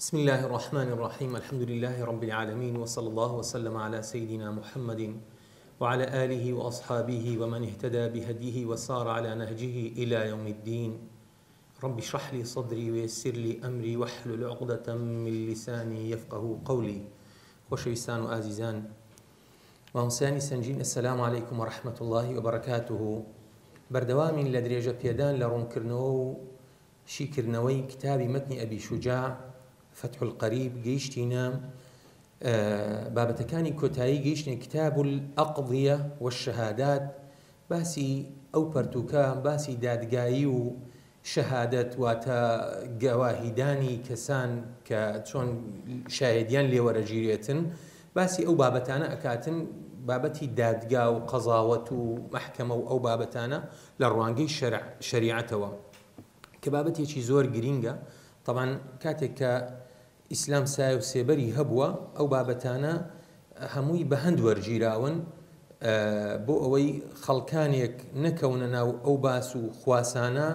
بسم الله الرحمن الرحيم. الحمد لله رب العالمين، وصلى الله وسلم على سيدنا محمد وعلى آله وأصحابه ومن اهتدى بهديه وسار على نهجه إلى يوم الدين. رب اشرح لي صدري ويسر لي أمري واحلل عقدة من لساني يفقه قولي. وشويستان وآزيزان وهمساني سنجين، السلام عليكم ورحمة الله وبركاته. بردوام لدرجة بيدان لرونكرنو شيكرنوي كتابي متن أبي شجاع فتح القريب جيشتنا بابتكاني كوتاي جيشنا كتاب الأقضية والشهادات، باسي أو برتوكا باسي دادقايو شهادة واتا قواهداني كسان كتشون شاهديان لي ورجيريتن، باسي أو بابتانا أكاتن بابتي دادقا وقضاوة ومحكمة أو بابتانا للروانجي شريعته كبابتي شي زور جرينجا. طبعا كاتك ئیسلام سای و سێبەری هەبووە، ئەو بابەتانە هەمووی بە هەند وەرگیراون بۆ ئەوەی خەڵکانێک نەکەونە ناو ئەو باس و خواسانە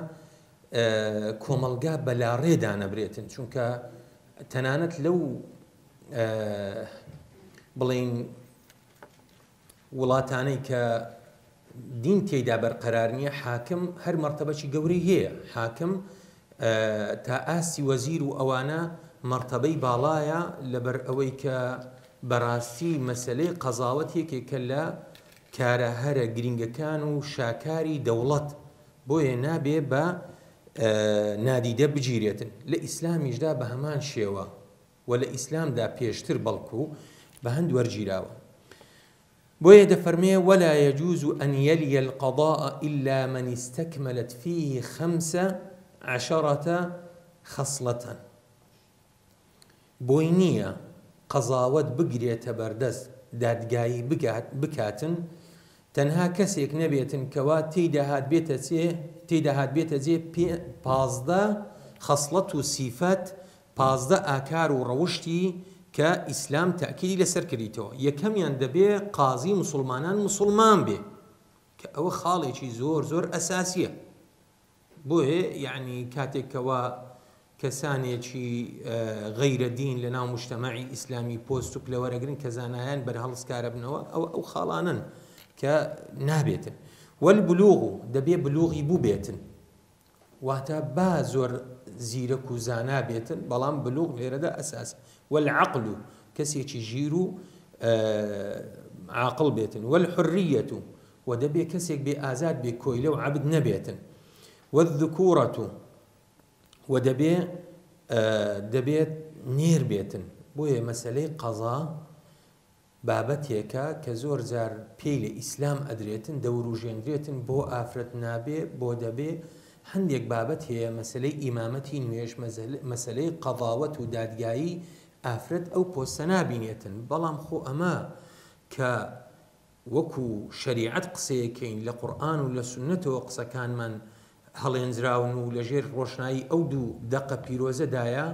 کۆمەڵگا بەلاڕێدا نەبرێتن، چونکە تەنانەت لەو بڵێن وڵاتانەی کە دین تێیدا بەرقەرار نییە، حاکم هەر مەرتەبەی گەورەی هەیە. حاکم تا ئاستی وەزیر و ئەوانە مرتبەی باڵایە لەبەر ئەوەی کە بەڕاستی مەسەلەی قەزاوەتێکێکە لە کارە هەرە گرنگەکان و شاکاری دەوڵەت، بۆیە نابێ بە نادیدە بگیرێتن. لە ئیسلامیشدا بە هەمان شێوە و لە ئیسلامدا پێشتر بەڵکو بە هەند وەرگیراوە. بۆیە دەفەرمێ ولا يجوز أن يلي القضاء إلا من استكملت فيه 15 خصلة. بۆی نییە قەزاوەت بگرێتە بەردەست دادگایی بکاتن تەنها کەسێک نەبێتن کەوا تێیدا هات بێتە جێ 15 خەسڵەت و سیفەت، 15 ئاکار و ڕەوشتی کە ئیسلام تاکیدی لەسەر کردیتەوە. یەکەمیان دەبێ قازی مسلمانان مسلمان بێ، کە ئەوە خاڵێکی زۆر زۆر ئەساسیە. بۆیە یعنی کاتێکەوە کەسانێکی غەیرە دین لە ناو مجتەمەعی ئیسلامی پۆست و پلەوەرەگرن کە زانایان بەرهەڵسکارە بنەوە، ئەو خاڵانن کە نابێتن. والبلوغ دەبێ بلوغی بوو بێتن، واتە با زۆر زیرەک و زانا بێتن، بەڵام بلوغ لێرەدا ئەساس. والعقل کەسێکی ژیر و عاقڵ بێتن. والحریەت و دەبێ کەسێک بێ ئازاد بێ، کۆیلە و عەبد نەبێتن. والذکوورەت و دەبێت نێر بێتن. بۆیە مەسەلەی قەزا بابەتێکە کە زۆر جار پێی لە ئیسلام ئەدرێتن، دەوروژێنرێتن، بۆ ئافرەت نابێ، بۆ دەبێ هەندێک بابەت هەیە. مەسەلەی ئیمامەتی نوێژ، مەسەلەی قەضاوەت و دادگایی ئافرەت ئەو پۆستە نابینێتن. بەڵام خۆ ئەمە کە وەکو شەریعەت قسەیەکەین لە قورئان و لە سوننەتەوە قسەکانمان هەڵێنجراون و لەژێر ڕۆشنایی ئەو دوو دەقە پیرۆزەدایە،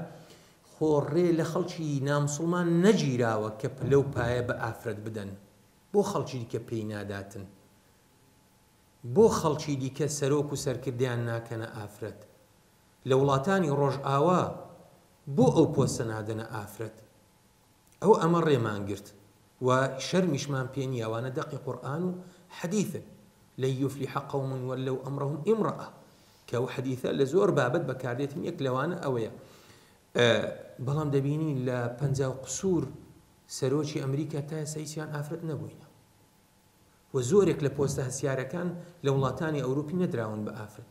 خۆڕێ لە خەڵکی نامسڵمان نەگیراوە کە پلە و پایە بە ئافرەت بدەن. بۆ خەڵکی دیکە پێی ناداتن، بۆ خەڵکی دیکە سەرۆک و سەرکردیان ناکەنە ئافرەت. لە وڵاتانی ڕۆژئاوا بۆ ئەو پۆستە نادەنە ئافرەت. ئەو ئەمە ڕێمان گرت و شەرمیشمان پێ نییە. ئەوانە دەقی قورئان و حەدیثن. لن يفلح قوم ولوا أمرهم امرأة، كەو حەدیثە لە زۆر بابەت بەکاردێتن. یەک لەوانە ئەوەیە. بەڵام دەبینی لە 50 قسوور سەرۆکی ئەمریکا تا سەیسیان ئافرەت نەبووینە، و زۆرێک لە پۆستە هەسیارەکان لە وڵاتانی ئەوروپی نەدراون بە ئافرەت.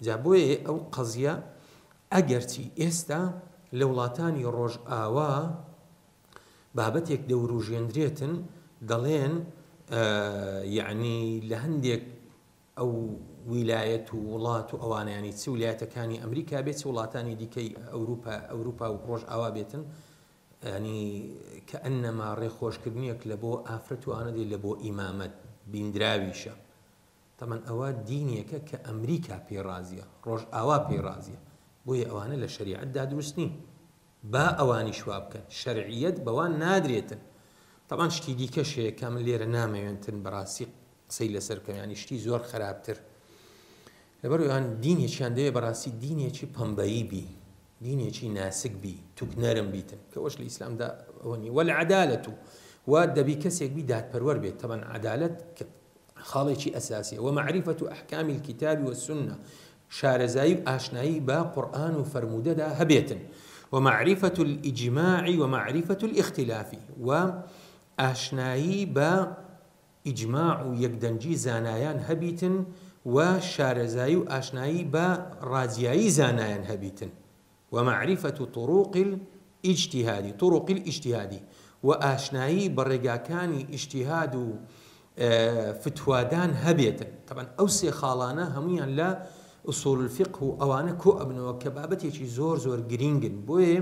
جا بۆیە ئەو قەزیە ئەگەرچی ئێستا لە وڵاتانی ڕۆژئاوا بابەتێک دەوروژێنرێتن، دەڵێن یعنی لە هەندێک ئەو ویلایەت و وڵات و ئەوانیانی چ ویلایەتەکانی ئەمریکا بێت، چ وڵاتانی دیکەی ئەوروپا و ڕۆژئاوا بێتن، ینی کە ئەنەما ڕێخۆشکردنیەک لە بۆ ئافرەت و ئانە دێ لە بۆ ئیمامەت بیندراویشە. تەمەن ئەوە دینیەکە کە ئەمریکا پێڕازیە، ڕۆژئاوا پێڕازیە، بۆیە ئەوانە لە شەریعەتدا دروست نین. با ئەوانی شوا بکەن، شەرعیەت بەوان نادرێتن. طبعا شتی دیکەش هەیە کە من لێرە نامەوێنتن بەڕاستی قسەی لەسەر بکەم، ینی شتی زۆر خراپتر. لەبەرەوەی ئەوان دینێکیان دەوێت بەڕاستی دینێکی پەمبەیی بی، دینێکی ناسک بی توک نەرم بیتن کەەوەش لە ئیسلامدا ئەوەنی والعدالة و دەبی کەسێک بی دادپەروەر بێت طبعا عدالت خاڵێکی ئەساسیە ومعرفة أحكام الكتاب والسنة شارەزایی و ئاشنایی بە قورئان و فەرموودەدا هەبێتن ومعرفة الإجماع ومعرفة الاختلاف وآشنایی بە ئیجماع و یەکدەنجی زانایان هەبیتن و شارەزایی و ئاشنایی بە ڕازیایی زانایان هەبیتن ومعرفة طرق الاجتهاد وآشنایی بە ڕێگاکانی ئیجتیهاد و فتوادان هەبێتن طبعا ئەو سێ خاڵانە هەمویان لە ئوسوڵ الفقه و ئەوانە کۆ ئەبنەوە کە بابەتێکی زۆر گرینگن بۆیە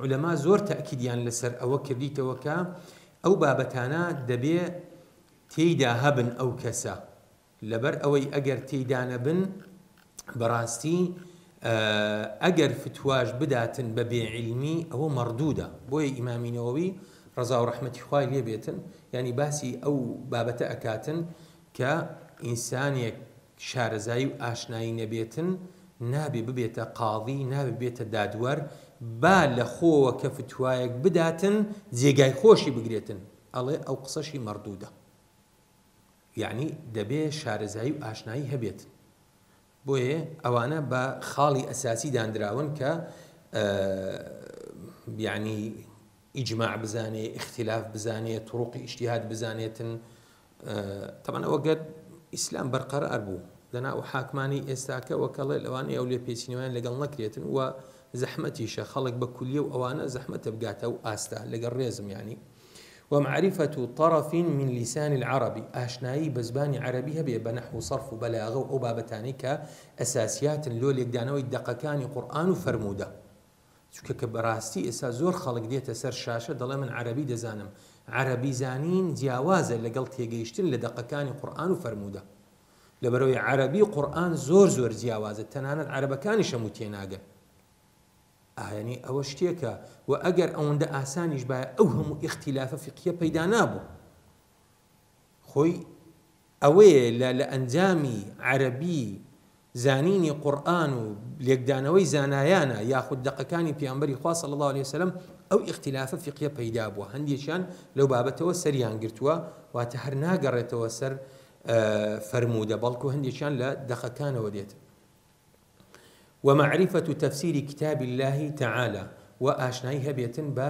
عولەما زۆر تەئکیدیان لەسەر ئەوە کردیتەوە کە ئەو بابەتانە دەبێ تێیدا هەبن ئەو کەسە لەبەر ئەوەی ئەگەر تێیدا نەبن بەڕاستی ئەگەر فتواش بداتن بە بێعیلمی ئەوە مەردوودە بۆیە ئیمامی نەوەوی ڕەزا و ڕەحمەتی خوای لێ بێتن یعنی باسی ئەو بابەتە ئەکاتن کە ئینسانێک شارەزایی و ئاشنایی نەبێتن نابێ ببێتە قاضی نابێ بێتە دادوەر با لە خۆوە کە فتوایەک بداتن جێگای خۆشی بگرێتن ئەڵێ ئەو قسەشی مەردوودە یعنی دەبێ شارەزایی و ئاشنایی هەبێت بۆیە ئەوانە بە خاڵی ئەساسی دانراون کە یعنی ئیجماع بزانێ اختلاف بزانێ طرقی ئیجتیهاد بزانێتن طبعا ئەوە گەر ئیسلام بەرقەرار بوو لەناو حاکمانی ئێستاکە وەکەڵێ لەوانەیە ئەو لێ پێچینەوەیان لەگەڵ نەکرێتن و زەحمەتیشە خەڵک بە کولیە و ئەوانە زەحمەتە بگاتە و ئاستا لەگەڵ ڕێزم یعنی ومعرفة طرف من لسان العربي آشنایی بە زبانی عەرەبی هەبێ بە نەحو و صەرف و بەلاغە و ئەو بابەتانەی کە ئەساسیاتن لۆ لێکدانەوەی دەقەکانی قورئان و فەرموودە چونکە کە بەڕاستی ئێستا زۆر خەڵک دێتە سەر شاشە دەڵێ من عەرەبی دەزانم عەرەبی زانین جیاوازە لەگەڵ تێگەیشتن لە دەقەکانی قورئان و فەرموودە لەبەرەوەی عەرەبی قورئان زۆر جیاوازە تەنانەت عەرەبەکانیش هەموو تێناگەن ئاینی ئەوە شتێکە و ئەگەر ئەوەندە ئاسانیش باە ئەو هەموو ئیختیلافە فقهیە پەیدا نابوو خۆی ئەوەیە لە ئەنجامی عەرەبی زانینی قورئان و لێکدانەوەی زانایانە یاخود دەقەکانی پێغەمبەری خوا صلی الله عليه وسلم ئەو ئیختیلافە فقهیە پەیدا بووە هەندێکیان لەو بابەتەوە سەریان گرتووە واتە هەر ناگەڕێتەوە سەر فەرموودە بەڵکو هەندێکیان لە دەقەکانەوە دێت ومعرفة تفسير كتاب الله تعالى وآشنایی هەبێتن بە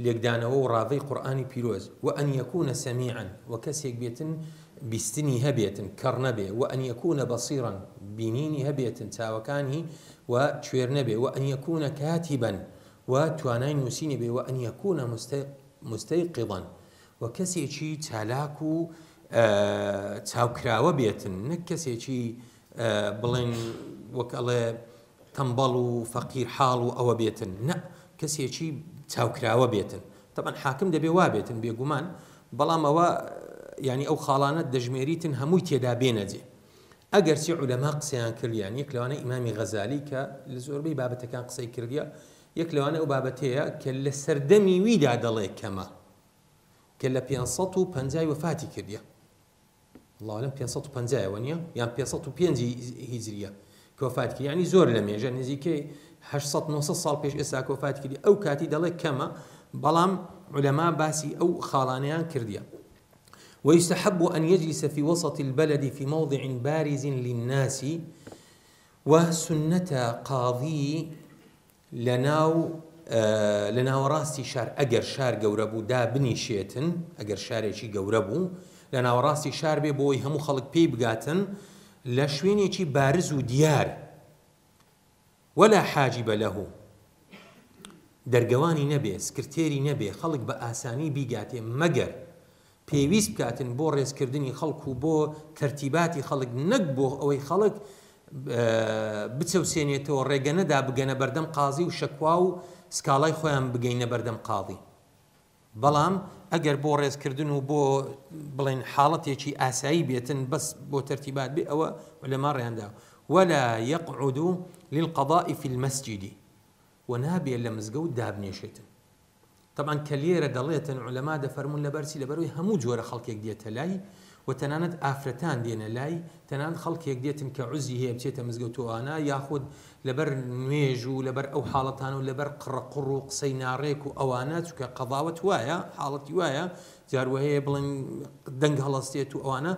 لێکدانەوە و ڕاوەی قورئانی پیرۆز وأن يكون سميعا وكسيك بيتن بیستنی هەبێتن کەڕ نەبێ وأن يكون بصيرا بینینی هەبێتن چاوەکانی و کوێر نەبێ وأن يكون كاتبا وتوانای نووسینی بێ وأن يكون مستيقظا وكسێکی چالاک و چاوکراوە بێتن نەک کەسێکی بڵێن وەکەڵێ تەمبەڵ و فەقیر حاڵ و ئەوە بێتن نە کەسێکی چاوکراوە بێتن طبعا حاکم دەبێ وا بێتن بێگومان بەڵام ئەوە یعنی ئەو خاڵانە دەژمێریتن هەمووی تێدا بێنەجێ ئەگەر چی عولەما قسەیان کردیان یەک لەوانە ئیمامی غەزالی کە لە زۆربەی بابەتەکان قسەی کردیە یەک لەوانە ئەو بابەتەیە کە لە سەردەمی ویدا دەڵێ کەمە کە لە 550 وفاتی کردیە الله أعلم 550 وەنیە یان 505 هیجریە کە وفات کردی یعنی زۆر لە مێژە نزیکەی 800-900 ساڵ پێش ئێستا کە وفات کردی ئەو کاتی دەڵێ کەمە بەڵام عولەما باسی ئەو خاڵانەیان کردیە ويستحب أن يجلس في وسط البلد في موضع بارز للناس وسنة قاضي لناو راستي شار أجر شار جوربو دا بني شيتن أجر شار شي جوربو لناو راستي شار بيبوي همو خلق بي بقاتن لشويني شي بارز وديار ولا حاجب له درجواني نبي سكرتيري نبي خلق بأساني بيقاتي مجر پێویست بکاتن بۆ ڕێزکردنی خەڵک و بۆ تەرتیباتی خەڵک نەک بۆ ئەوەی خەڵک بچەوسێنێتەوە ڕێگە نەدا بگەنە بەردەم قازی و شەکوا و سکاڵای خۆیان بگەینە بەردەم قاضی بەڵام ئەگەر بۆ ڕێزکردن و بۆ بڵێن حاڵەتێکی ئاسایی بێتن بەس بۆ تەرتیبات بێ ئەوە لەما ڕێیاندا ولا يقعد للقضاء في المسجد ونابێ لە مزگەوت دابنێشێتن طبعا کە لێرە دەڵێتن عولەما دەفەرمون لەبەرچی لەبەرەوەی هەموو جۆرە خەڵکێک دێتە لای وتەنانەت ئافرەتان دێنە لای تەنانەت خەڵکێک دێتن کە عوزی هەیە بچێتە مزگەوتوانە یاخود لەبەر نوێژ و لەبەر ئەو حاڵەتان و لەبەر قڕقڕ و قسەی ناڕێک و ئەوانە چکە قەضاوت وایە حاڵەتی وایە جاروەهەیە بڵێن دەنگ هەڵەستێت و ئەوانە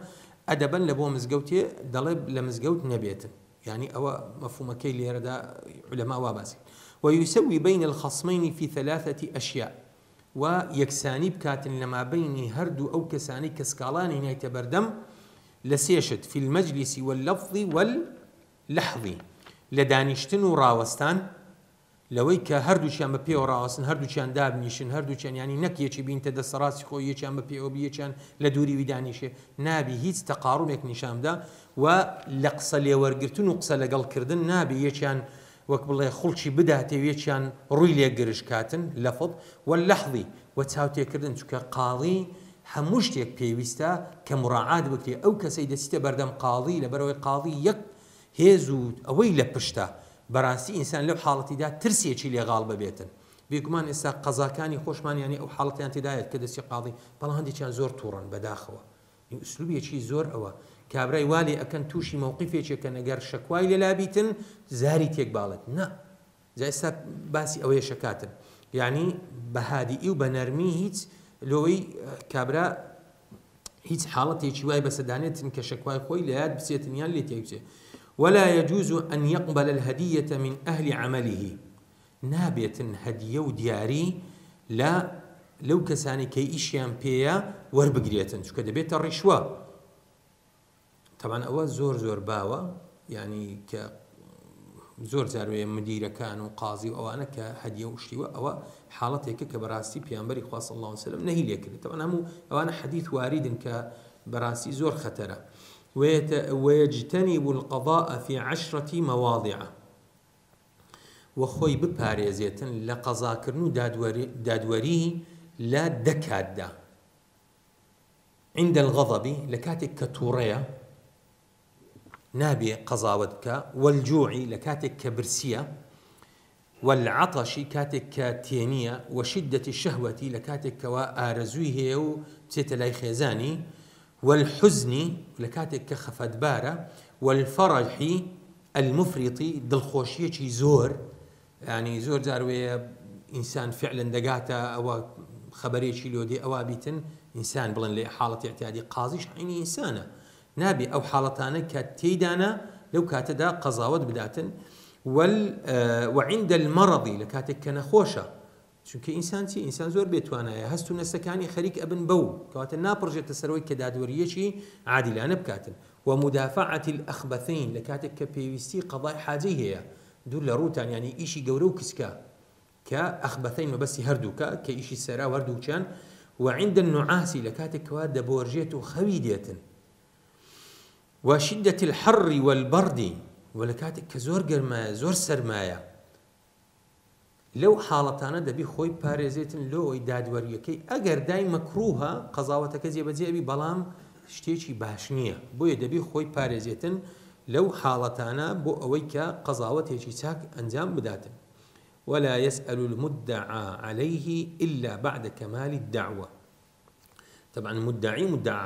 ئەدەبەن لە بۆ مزگەوتێ دەڵێ لە مزگەوت نەبێتن يعني أو مفهومكي ليردا علماء واباسي ويسوي بين الخصمين في 3 أشياء ويكساني بكات لما بين هردو أو كساني كسكالان نهاية بردم لسيشت في المجلس واللفظ واللحظ لدانشتن وراوستان لەوەی کە هەردووچیان بە پێوە ڕاوەستن هەردووچیان دابنیشن هەردووچیان ینی نەک یەکی بین تە دەسەڕاستی خۆی یەکیان بە پێوە بیەکیان لە دووری ویدانیشێ نابی هیچ تەقاڕومێک نیشاندا و لە قسە لێوەرگرتن و قسە لەگەڵکردن نابی یەکیان وەک بڵێ خوڵکی بداتێ یەکیان ڕووی لێ گرشکاتن لەفظ واللحظی و چاوتێکردن چونکە قاڵی هەموو شتێک پێویستە کە مراعات بکرێ ئەو کەسەی دەچیتە بەردەم قاڵی لەبەرەوەی قاڵی یەک هێز و ئەوەی لە پشتە بەڕاستی ئینسان لەو حاڵەتیدا ترسێکی لێغاڵ ببێتن بێگومان ئێستا قەزاکانی خۆشمان یانی ئەو حاڵەتیان تێدایەت کە دەستی قاڵی بەڵام هەندێکیان زۆر تووڕن بەداخەوە ئوسلوبێکی زۆر ئەوە کابرای والی ئەکەن تووشی مووقیفێکێکە نەگەر شەکوای لێلابیتن زاری تێک باڵێت نا جا ئێستا باسی ئەوەیە شەکاتن یعنی بە هادیئی و بە نەرمی هیچ لەوەی کابرا هیچ حاڵەتێکی وای بەسەدانێتن کە شەکوای خۆی لە یاد بچێتن یان لێ تێکچێت ولا يجوز أن يقبل الهدية من أهل عمله نابية هدية ودياري لا لو كساني كي إشيان بيا وربقريتن شو كده بيت الرشوة طبعا أول زور باوا يعني ك زور زاروية مديرة كانوا قاضي أو أنا كهدية وشتوى أو حالتك كبراسي بيانبري خاص صلى الله عليه وسلم نهي لك طبعا أو أنا حديث وارد كبراسي زور خطرة ويجتنب القضاء في 10 مواضع وخوي بباريزيتن لقضاكرنو دادوري لا دكادا عند الغضب لكاتك كتوريا نابي قضاوتك والجوع لكاتك كبرسية والعطش كاتك كتينية وشدة الشهوة لكاتك وآرزويه وتتلاي خيزاني والحزن لكاتك كخفت بارة والفرح المفرط دلخوشية زور يعني زور زاروية إنسان فعلا دقاتا أو خبرية لودي أو بيتن إنسان بلن لي حالة اعتيادي قاضيش عيني إنسانة نابي أو حالتانا كتيدانا لو كاتدا قضاوت بداتن وعند المرض لكاتك كنخوشة چونکە ئینسان زۆر بێتوانایە هەست و نەستەکانی خەریک ئەبن بەو کەواتە ناپڕژێتە سەرەوەی کە دادوەریەکی عادلانە بکاتن ومدافعة الأخبثين لە کاتێک کە پێویستی قەضای حاجەی هەیە دوور لە ڕووتان ینی ئیشی گەورە و کچکە کە ئەخبەثین مەبەستی هەردووکە کە ئیشی سەرا هەردووچیان وعند النعاس لە کاتێک کەوا دەبۆرژێت و خەوی دێتن وشدة الحر والبرد وە لە کاتێک کە زۆر گەرمایە زۆر سەرمایە لەو حاڵەتانە دەبی خۆی پارێزێتن لۆی دادوەریەکەی ئەگەر دای مەکروهە قەزاوەتەکە جێبەجێبی بەڵام شتێکی باش نییە بۆیە دەبی خۆی پارێزێتن لەو حاڵەتانە بۆ ئەوەی کە قەزاوەتێکی چاک ئەنجام بداتن ولا يسأل المدعى عليه إلا بعد كمال الدعوة طبعا مدعي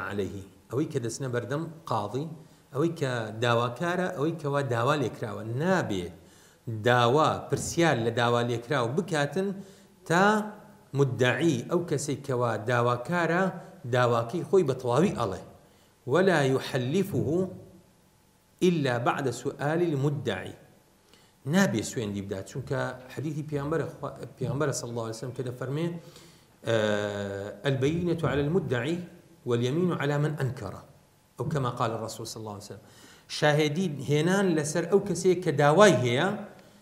عليه ئەوەی کە دەچنە بەردەم قاضی ئەوەی کە داواکارە ئەوەی کەوا داوا لێکراوە نابێت داوا پرسیار لە داوا لێکراو بکاتن تا مدعی ئەو کەسێک کەوا داواکارە داواکەی خۆی بە تەواوی ئەڵێ ولا يحلفه إلا بعد سؤال المدعي نابێ سوێندی بدات چونکە حدیثی پێغەمبەر صلى الله عليه وسلم کە دەفەرمێ البينة على المدعي واليمين على من أنكر أو كما قال الرسول صلى الله عليه وسلم شاهدی هێنان لەسەر ئەو کەسەیە کە داوای هەیە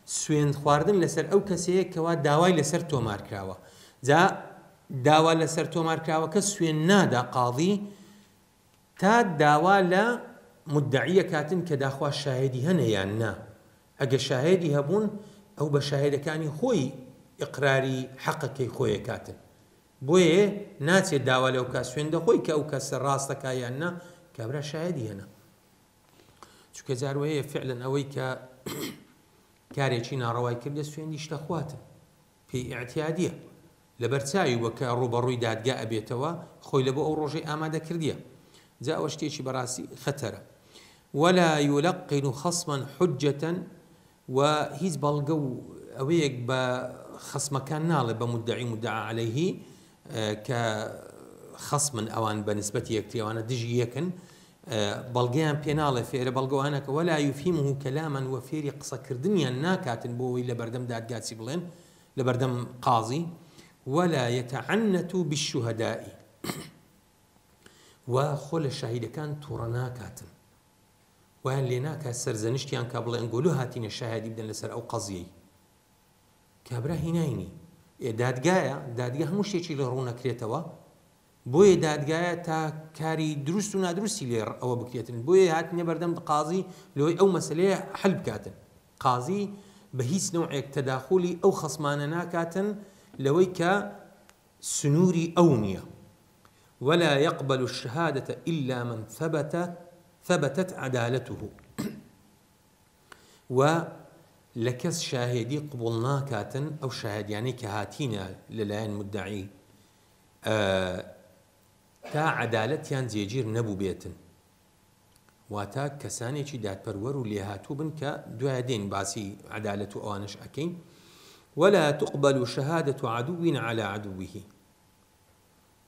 سوێند خواردن لەسەر ئەو کەسەیە کەوا داوای لەسەر تۆمار کراوە جا داوا لەسەر تۆمار کراوەکە سوێن نادا قاضی تا داوا لە مدعیە کاتن کە داخوا شاهدی هەنە یان نا ئەگە شاهدی هەبوون ئەو بە شاهدەکانی خۆی ئیقراری حەقەکەی خۆیە کاتن بۆیە ناچێت داوا لەو کە سوێن دەخۆی کە ئەو کەسە ڕاستەکە یان نا کابرا شاهدی هەنە چونکە جاروەیە فعلن ئەوەی کە کارێکی ناڕەوای کردە سوێندی شتەخواتن پێی ئیعتیادیە لەبەر چاوی وەکە ڕوبەڕووی دادگا ئەبێتەوە خۆی لە بۆ ئەو ڕۆژەی ئامادە کردیە جاء وشتيشي براسي خطر ولا يلقن خصما حجة وهيز بلغو أويك بخصم كان نال مدعى عليه كخصم أوان بنسبة يكتي وأنا دجي يكن بلغيان بينال فير بلغوانك ولا يفهمه كلاما وفير قصة كردنيا ناكات بوي لبردم داد قاد سيبلين لبردم قاضي ولا يتعنت بالشهداء وخل الشهيد كان تورناكات وان لناك سرزنشتيان قبل ان قولوا هاتين الشهادة يبدأ لسر أو قضية كابرا هنايني دادگاه هموش تيجي لرونا كريتوا بوي دادگاه تا كاري دروست و نادروستی لێر ئەوە بکرێتن بۆیە هاتنە بەردەم قازی لەوەی ئەو مەسەلەیە حل بکاتن قازی بە هیچ نوعێک تەداخولی ئەو خەسمانە ناکاتن لەوەی کە سنووری ئەو نییە ولا يقبل الشهادة إلا من ثبتت عدالته و لكس شاهدي قبولنا كاتن أو شاهدياني كهاتينا للاين مدعي تا عدالتيان زيجير نبو بيتن واتا كساني چي داد پرور و ليهاتو بن كدوادين باسي عدالتو اوانش اكين ولا تقبل شهادة عدو على عدوه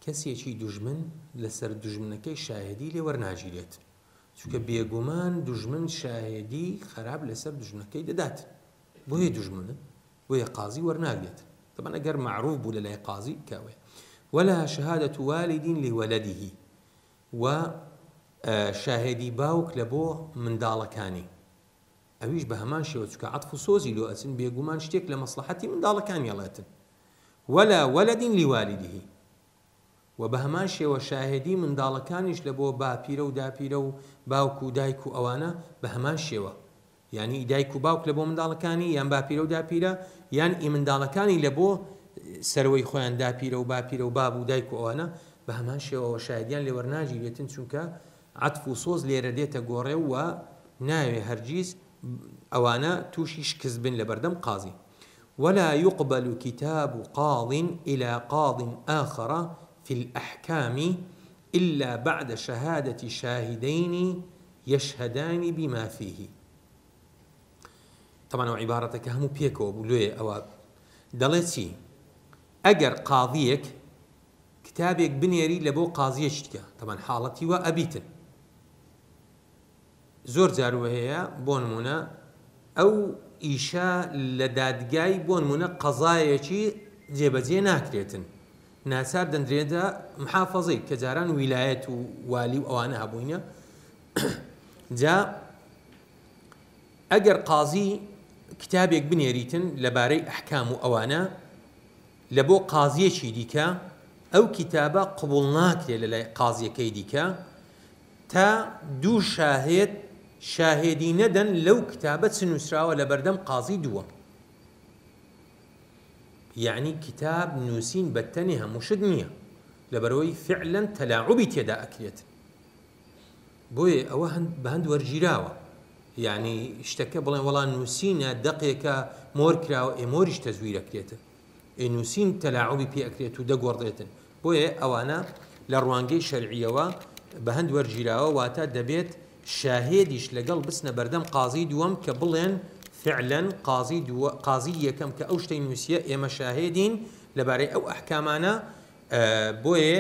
كسي چي دجمن لسر دجمنكي شاهدي لورناجي ليت چونك بيگومان دجمن شاهدي خراب لسر دجمنكي دادات بوهي دجمن بوهي قاضي ورناجيت طبعا اگر معروف بو للاي قاضي كاوي ولا شهادة والد لولده وشاهدي باوك لبو من دالكاني أويش بهمان شيوتك عطف صوزي لو أسن بيقومان شتيك لمصلحتي من دالكاني يلاتن ولا ولد لوالده وبهمان شيو شاهدي من دالكانيش لبو باپيرو داپيرو باوكو دايكو أوانا بهمان شيو يعني دايكو باوك لبو من دالكاني يان باپيرو داپيرا يان من دالكاني لبو سروي خوان داپيرە و باپیرە و باب و دایک و ئەوانە بە هەمان شێوەوە شایدیان لێ وەرناگی بێتن چونکە عەتف و سۆز لێرە دێتە گۆڕێ و ناوێ هەرگیز ئەوانە تووشی شکست بن لە بەردەم قازی ولا يقبل كتاب قاض إلى قاض آخر في الأحكام إلا بعد شهادة شاهدين يشهدان بما فيه طبعا وعبارتك هم بيكو بلوية أو دلتي ئەگەر قاضیەک کتابێک بنێری لە بۆ قازیەک دیکە طبعا حاڵەتی وە ئەبیتن زۆر جار هەیە بۆ نمونە ئەو ئیشا لە دادگای بۆ نمونە قەزایەکی جێبەجێ ناکرێتن ناچار دەندرێتە محافەزەی کە جاران ویلایەت و والی و ئەوانە هەبووینە جا ئەگەر قازی کتابێک بنێریتن لەبارەی ئەحکام و ئەوانە لبو قاضية شي ديكا أو كتابة قبول ناكري للاي قاضية كي ديكا تا دو شاهدي ندن لو كتابة سنسرا ولا بردم قاضي دوا يعني كتاب نوسين بتنها مشدنية لبروي فعلا تلاعبي تيدا أكليت بوي أوهن بهند ورجيراوة يعني اشتكى بلين والله نوسين دقيقة موركرا وإموريش تزوير أكليته نووسین تەلاعوبی پێ ئەکرێت و دەگۆڕێتن بۆیە ئەوانە لە ڕوانگەی شەرعیەوە بە هەند وەرگیراوە واتە دەبێت شاهێدیش لەگەڵ بچنە بەردەم قازی دووەم کە بڵێن فعلا قازی یەکەم کە ئەو شتەی نووسیە ئێمە شاهێدین لەبارەی ئەو ئەحکامانە بۆیە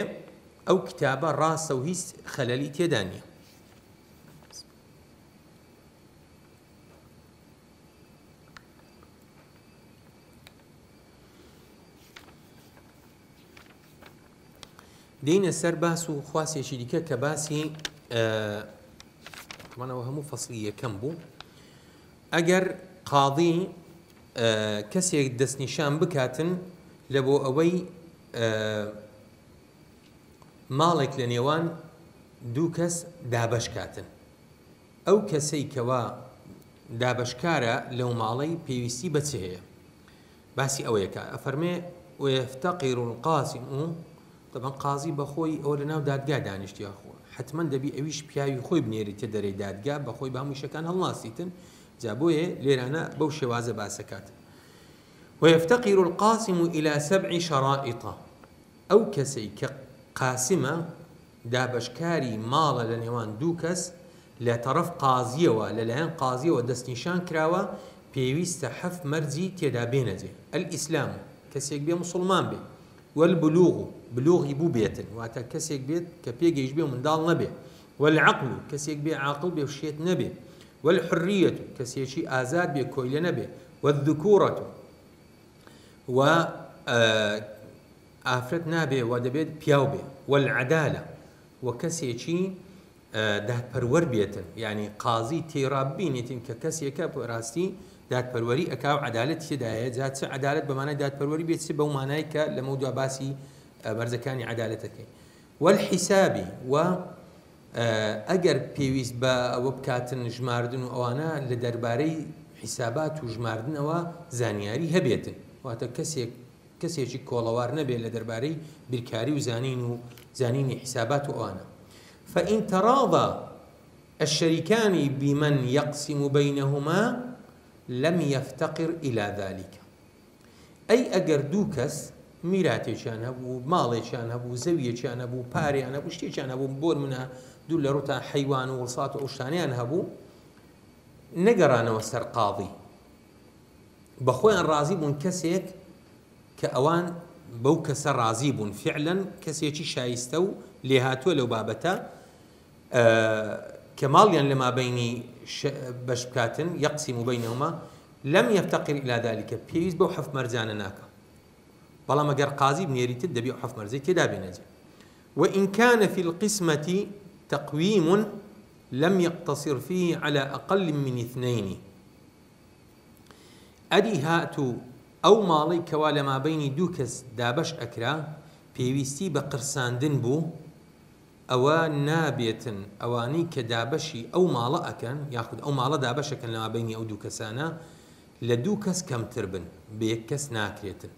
ئەو کتابە ڕاستە و هیچ خەلەلی تێدا نییە دين سر باس و خواسێکی دیکە کە باسی منەوە هەموو فەسڵی یەکەم بوو ئەگەر قاضی کەسێک دەستنیشان بکاتن لە بۆ ئەوەی ماڵێک لە نێوان دوو کەس دابەش کاتن ئەو کەسەی کەوا دابەشکارە لەو ماڵەی پێویستی بە چ هەیە باسی ئەوەیەکە ئەفەرمێ ويفتقر القاسم طبعا قاضي بخوي أو لناو دادقا دانشتي أخو حتما دبي أويش بياوي خوي بنيري تدري دادقا بخوي بهمو شكان هالناسيتن جابوه ليرانا بوشي وازا باسكات ويفتقر القاسم إلى 7 شرائط أو كسي كقاسمة دابشکاری ماڵە لە نێوان دوو کەس لە تەرەف قازیەوە لەلایەن قازیەوە دەستنیشان کراوە پێویستە 7 مەرجی تێدا بێنەجێ. ئەلئیسلام کەسێک بێ مسلمان بێ، والبلوغ بلوغی بوو بێتن واتە کەسێک بێت کە پێگەیشت بێ و منداڵ نەبێ، والعقل کەسێک بێ عاقڵ بێ و شێت نەبێ، والحریەت کەسێکی ئازاد بێ کۆیلە نەبێ، والذکوورەت و ئافرەت نابێ و دەبێت پیاو بێ، والعدالە و کەسێکی دادپەروەر بێتن، یعنی قازی تێڕا ببینێتین کە کەسێکە ڕاستی دادپەروەری ئەکا و عەدالەت تێدایە. جا چ عەدالەت بەمانای دادپەروەری بێت چ بەو مانای کە لەمە دوا باسی بەرزەکانی عەدالەتەکەی. والحیسابی و ئەگەر پێویست بە ئەوە بکاتن ژماردن و ئەوانە لە دەربارەی حیسابات و ژماردنەوە زانیاری هەبێتن، واتە کەسێکی کۆڵەوار نەبێت لە دەربارەی بیرکاری و زانینی حیسابات و ئەوانە. فإن تراضى الشريكان بمن يقسم بينهما لم يفتقر إلى ذلك. أي أجر دوكس میراتێکیان هەبوو، ماڵێکیان هەبوو، زەویەکیان هەبوو، پارێیان هەبوو، شتێکیان هەبوو بۆ منە دوو لە ڕووتا حەیوان و وڵسات و ئەو شتانەیان هەبوو، نەگەڕانەوە سەر قاضی، بەخۆیان ڕازی بوون کەسێک کە ئەوان بەو کەسە ڕازی بوون، فعلەن کەسێکی شایستە و لێهاتووە لەو بابەتە کە ماڵیان لە مابەینی بەش بکاتن یەقسیم بەینەهما لەم یەفتەقر إلى ذلك، پێویست بەو 7 مەرجانە ناکە، بەڵام ئەگەر قازی بنێریتت دەبێ 7 مەرجەی تێدا بێنەجێ. وإن كان في القسمة تقويم لم يقتصر فيه على أقل من 2. ئەدی هاتوو ئەو ماڵی کەوا لە مابەینی دوو کەس دابەش ئەکرا پێویستی بە قرساندن بوو، ئەوە نابێتن ئەوانەی کە دابەشی ئەو ماڵە ئەکەن یاخود ئەو ماڵە دابەشەکەن لە مابەینی ئەو دوو کەسانە لە دوو کەس کەمتر بن، بە یەک کەس ناکرێتن،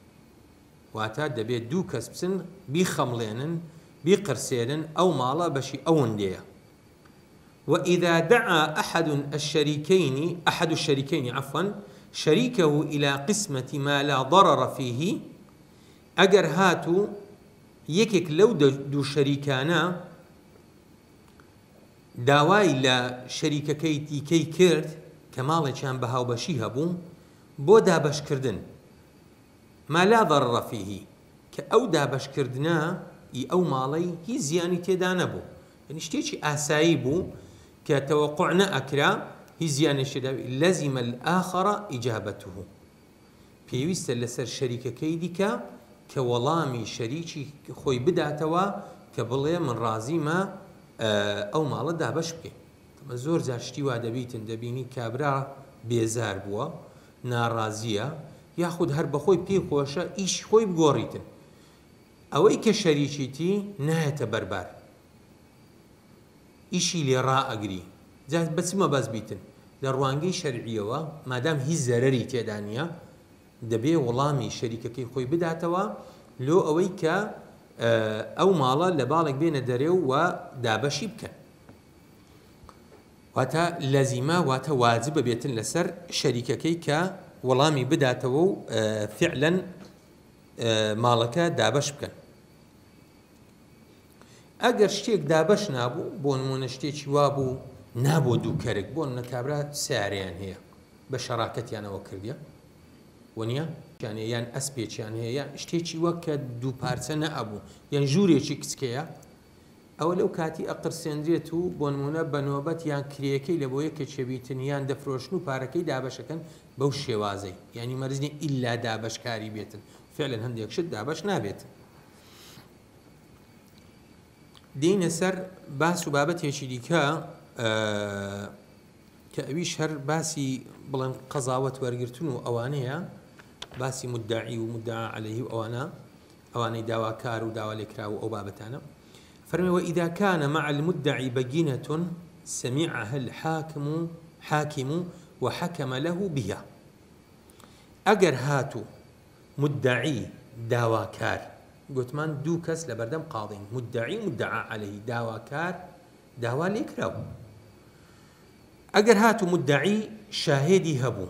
واتە دەبێت دوو کەس بچن بیخەمڵێنن بیقرسێنن ئەو ماڵە بەشی ئەوەندەیە. وإذا دعا أحد الشريكين شريكه إلى قسمة ما لا ضرر فيه، أجر هاتو يكك لو دو شريكانا داوای لە شەریکەکەی دیکەی کرد کە ماڵێکیان بەهاوبەشی هەبوو بۆ دابەشکردن ما لا ضرر فيه، کە ئەو دابەشکردنە ئەو ماڵەی هیچ زیانی تێدا نەبوو، یعنی شتێکی ئاسایی بوو کە تەوەقوع نەئەکرا هیچ زیانێکی تێدا، لەزیمە الآخر ئیجابەته، پێویستە لەسەر شەریکەکەی دیکە کە وەڵامی شەریکی خۆی بداتەوە کە بڵێ من ڕازیمە ئەو ماڵە دابەش بکەین. زۆر جار شتی وا دەبیتن دەبینی کابرا بێزار بووە ناڕازیە یاخود هەر بەخۆی پێی خۆشە ئیش خۆی بگۆڕیتن، ئەوەی کە شەریکیتی نایەتە بەربار ئیشی لێ ڕائەگری، جا بەچمە بەس بیتن لە ڕوانگەی شەرعیەوە مادام هیچ زەرەری تێدا نییە دەبێ وەڵامی شەریکەکەی خۆی بداتەوە لۆ ئەوەی کە ئەو ماڵە لە باڵێک بێنە دەرێ و دابەشی بکەن، واتە لەزیمە واتە واجبە بێتن لەسەر شەریکەکەی کە وەڵامی بداتەوە و فعلەن ماڵەکە دابەش بکەن. ئەگەر شتێک دابەش نابوو بۆ نمونە شتێکی وابوو نابۆ دوو کەرک بۆ نمونە کابرا سیارەیان هەیە بە شەراکەتیانەوە کردیە وەنیە یان ئەسپێکیان هەیە یان شتێکی وەک کە دوو پارچە نەئەبوو یان ژوورێکی کچکەیە ئەوە لەو کاتی ئەقرسێنرێت و بۆ نمونە بەنۆبەت یان کرێەکەی لە بۆ یەکە چێبیتن یان دەفرۆشن و پارەکەی دابەشەکەن بەو شێوازەی، یعنی مەرجنی ئیلا دابەشکاری بێتن، فعلەن هەندێک شت دابەش نابێتن. دێنە سەر باس و بابەتێکی دیکە کە ئەویش هەر باسی بڵێن قەزاوەت وەرگرتن و ئەوانەیە، باسی مدعی و مدعا عەلەیهی و ئەوانەی داواکار و داوا لێکرا و ئەو بابەتانە. فەرمێ وإذا كان مع المدعي بينة سمعها الحاكم وحكم له بها. ئەگەر هاتو مدعی داواکار گوتمان دوو کەس لە بەردەم قاڵین، مدعی مدعا عەلەیهی داواکار داوا لێکراوە، ئەگەر هاتو مدعی شاهێدی هەبوو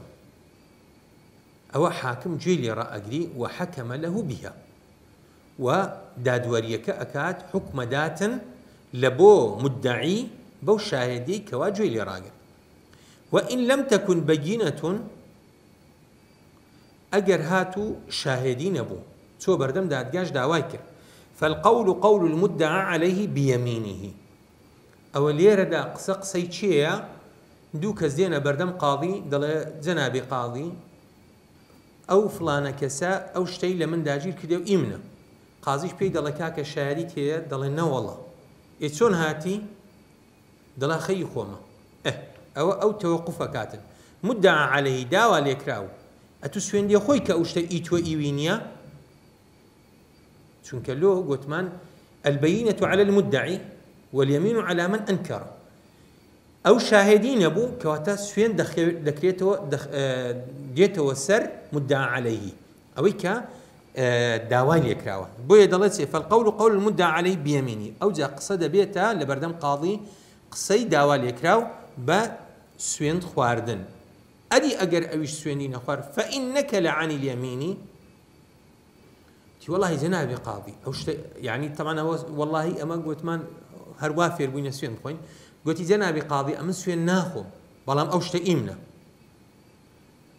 ئەوە حاکم گوێی لێ ڕائەگری و حەکەمە لەه بها و دادوەریەکە ئەکات حکمەداتن لبو مدعي بو شاهدي كواجه لراقب. وإن لم تكن بينة أجر هاتو شاهدين بو سو بردم دادقاش داوايكر فالقول قول المدعى عليه بيمينه. أو ليرة دا قسي تشيا دو كزدين بردم قاضي دل جنابي قاضي أو فلانة كسا أو شتي لمن داجير كده إمنا قاضيش بي دل كاك شاهدي تيا دل نا والله يتسون هاتي دل خي خوما أو توقف كاتن مدعى عليه داوا ليكراو أتسوين دي خويك أو شتي إيتو إيوينيا چونکە لۆ گوتمان البينة على المدعي واليمين على من أنكر أو شاهدين بو كواتا سوين ديتو سر مدعى عليه أو كا داوای لێکراوە بۆیە دەڵێت فالقول قول المدعى عليه بيمينه أو جا قسە دەبێتە لە بەردەم قاضی قسەی داوا لێکراو بە سوێند خواردن ئەدی ئەگەر ئەویش سوێندی نەخوارد فإنك لعن اليمين والله جنابي قاضي أو يعني طبعا والله أما قلت من هروافر بين سوين خوين قلت جنابي قاضي أمن سوين ناخو بلام أو إيمنا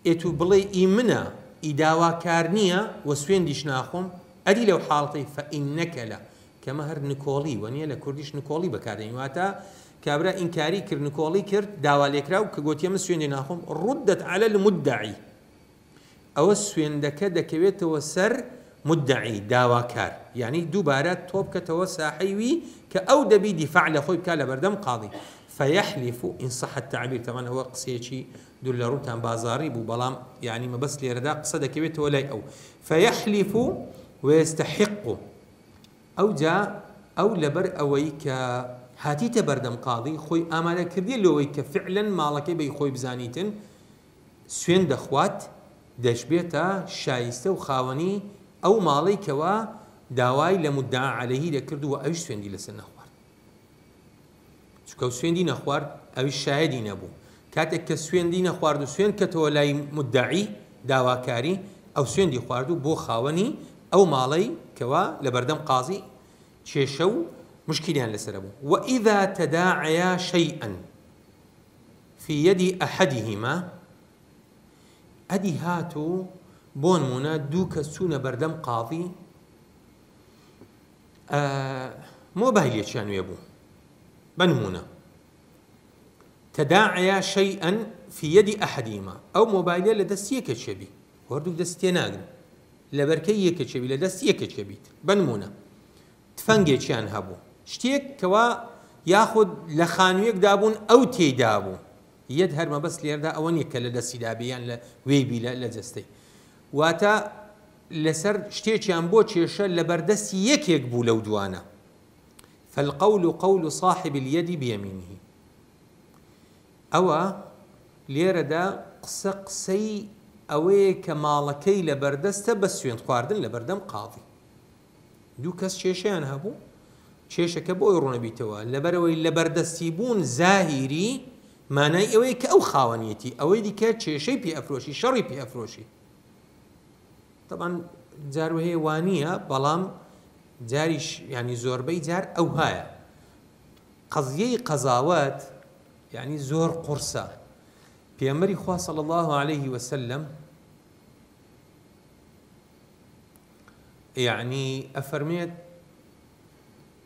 إتو بلي إيمنا إداوا كارنيا وسوين ديش ناخم أدي لو حالتي فإنك لا كما هر نيكولي ونيا لكرديش نيكولي بكاردين واتا كابرا إنكاري كر نيكولي كر داوا ليكراو كقلت يمن سوين ناخم ردت على المدعي أو السوين دكويت وسر مدعي داواكار يعني دوباره توب كتو ساحيوي كأو دبي دفاع لخوي بكالا بردم قاضي فيحلف إن صح التعبير طبعا هو قصيتي دول روتان بازاري بو بلام يعني ما بس ليردا قصده كبيت ولا أو فيحلف ويستحق أو جاء أو لبر أويك هاتي تبردم قاضي خوي آمانا كردي لويك فعلا مالك بي خوي بزانيتن سوين دخوات دشبيتا شايسته وخاوني أو ماڵی کەوا داوای لە مدعا عليهی دەکرد و ئەویش سوێندی لەسەر نەخوارد چونکە سوێندی نەخوارد ئەویش شاهدی نەبوو کاتێک کە سوێندی نەخوارد و سوێند کەتەوە لای مدعی داواکاری ئەو سوێندی خوارد و بۆ خاوەنی ئەو ماڵەی کەوا لە بەردەم قازی کێشە و مشکلیان لەسەر بوو وإذا تداعيا شيئا في يد أحدهما ئەدی هاتو بۆ نمونە دوو کەس چوونە بەردەم قاضی مۆبایلێکیان وێ بوو بە نمونە تداعيا شيئا في يد أحدهما أو مۆبایلە لە دەست یەکێک بی وەردوو دەست تێ ناگرن لە بەرکەی یەکێک بی لە دەست یەکێک بیت بە نمونە تفەنگێکیان هەبوو شتێک کەوا یاخود لە خانوویەکدا بوون ئەو تێیدا بوو یەد هەرمە بەس لێردا ئەوە نییە کە لە دەستیدا بێیان لە وێبی لە جەستەی واتە لەسەر شتێکیان بۆ کێشە لە بەردەستی یەکێک بوو لەو دوانە فالقول قول صاحب اليد بيمينه ئەوە لێرەدا قسەی ئەوەیە کە ماڵەکەی لە بەردەستە بە سوێند خواردن لە بەردەم قاضی دوو کەس کێشەیان هەبوو کێشەکە بۆی ڕوونەبیتەوە لەبەرەوەی لە بەردەستی بوون زاهیری مانای ئەوەیە کە ئەو خاوەنیەتی ئەوەی دیکە کێشەی پێ ئەفرۆشی شەڕی پێ ئەفرۆشی طبعا جار وهي وانية بلام جاريش يعني زوربي جار أو هاي قضية قضاوات يعني زور قرصة بيامري خواه صلى الله عليه وسلم يعني أفرميت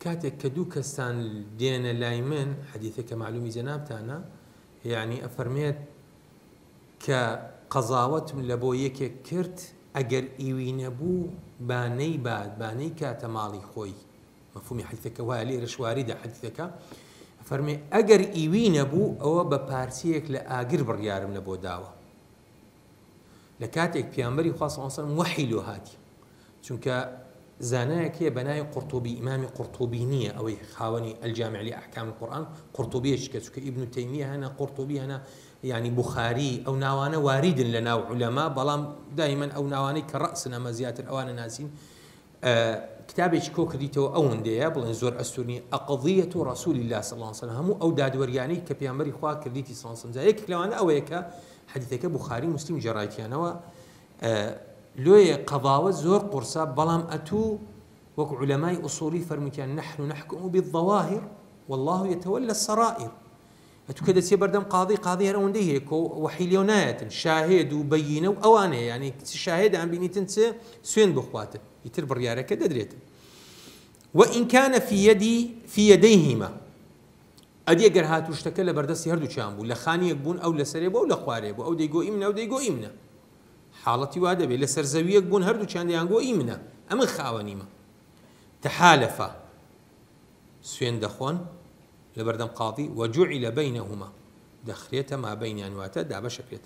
كاتك كدو كستان دينا لايمن حديثك معلومي جنابتانا يعني أفرميت كقضاوات من لبويك كرت ئەگەر ئیوی نەبوو بانەی باد بانەی کاتە ماڵی خۆی مەفهومی حەدیثەکە وایە لێرە شواریدە حەدیثەکە فەرمێ ئەگەر ئیوی نەبوو ئەوە بە پارچەیەک لە ئاگر بڕیارم لە بۆ داوە لە کاتێک پێغەمبەری خوا صلی الله علیه وسلم وحی لۆ هاتی چونکە زانایەکەیە بەناوی قورطوبی ئیمامی قورطوبی نییە ئەوەی خاوەنی الجامع لأحكام القرآن قورطوبیەشکە چونکە ئیبن تەیمیە هەنا قورطوبی هەنا يعني بخاري أو ناوانة وارد لنا علماء بلام دائما أو ناواني كرأسنا مزيات الأوان ناسين كتابي شكو كريتو أو نديا بلن زور أستورني أقضية رسول الله صلى الله عليه وسلم همو أو داد ورياني كبيامري خوا كريتي صلى الله عليه وسلم زيك لو أنا أويك حديثك بخاري مسلم جرايتي أنا لوي قضاوة زور قرصة بلام أتو وەکو علەمای ئوسوڵی فەرموویان نحن نحكم بالظواهر والله يتولى السرائر. ئەتو کە دەچێ بەردەم قاضی هەر ئەوەندەی هەیە کە وەحی لێو نایەتن شاهێد و بەیینە و ئەوانەیە یعنی شاهێدان بینیتن چ سوێن بخواتن ئیتر بڕیارەکە دەدرێتن. وإن كان في يديهما ئەدی ئەگەر هاتوو شتەکە لە بەردەستی هەردووچیان بوو لە خانیەک بوون ئەو لەسەرێ بوو ئەو لە خوارێ بوو ئەو دەیگۆ ئیمنە و دەیگۆ ئیمنە حاڵەتی وا دەبێت لە سەرزەویەک بوون هەردووچیان دەیانگۆ ئیمنە ئەمن خاوەنیمە تحالفا سوێن دەخۆن لە بەردەم قاضی وجعل بينهما دەخرێتە ما بەینیان واتە دابەشەکرێت.